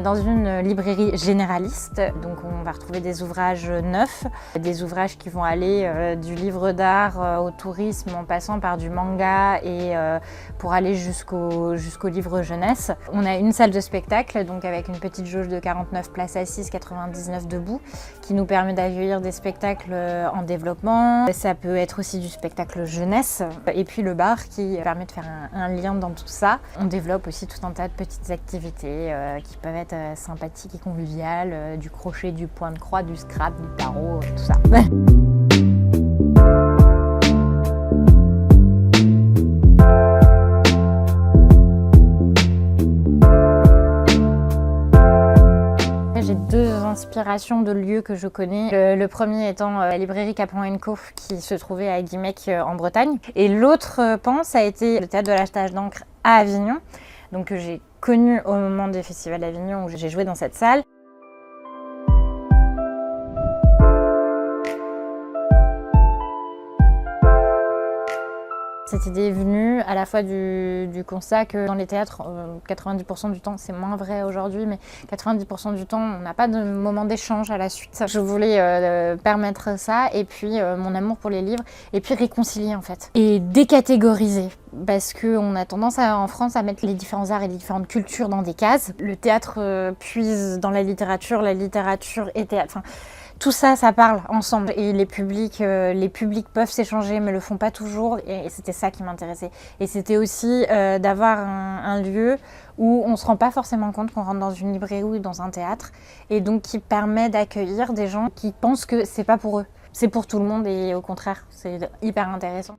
est dans une librairie généraliste, donc on va retrouver des ouvrages neufs, des ouvrages qui vont aller du livre d'art au tourisme en passant par du manga et pour aller jusqu'au livre jeunesse. On a une salle de spectacle, donc avec une petite jauge de 49 places assises, 99 debout, qui nous permet d'accueillir des spectacles en développement. Ça peut être aussi du spectacle jeunesse et puis le bar qui permet de faire un lien dans tout ça. On développe aussi tout un tas de petites activités qui peuvent être sympathiques et conviviales, du crochet, du point de croix, du scrap, du tarot, tout ça. J'ai deux inspirations de lieux que je connais. Le premier étant la librairie Capon & Co qui se trouvait à Guimec en Bretagne. Et l'autre pan, ça a été le théâtre de l'achetage d'encre à Avignon, donc que j'ai connu au moment des festivals d'Avignon où j'ai joué dans cette salle. Cette idée est venue à la fois du constat que dans les théâtres, 90% du temps, c'est moins vrai aujourd'hui, mais 90% du temps, on n'a pas de moment d'échange à la suite. Je voulais permettre ça, et puis mon amour pour les livres, et puis réconcilier en fait. Et décatégoriser, parce qu'on a tendance en France à mettre les différents arts et les différentes cultures dans des cases. Le théâtre puise dans la littérature et théâtre. Enfin, tout ça, ça parle ensemble et les publics peuvent s'échanger mais le font pas toujours et c'était ça qui m'intéressait. Et c'était aussi d'avoir un lieu où on se rend pas forcément compte qu'on rentre dans une librairie ou dans un théâtre et donc qui permet d'accueillir des gens qui pensent que c'est pas pour eux. C'est pour tout le monde et au contraire, c'est hyper intéressant.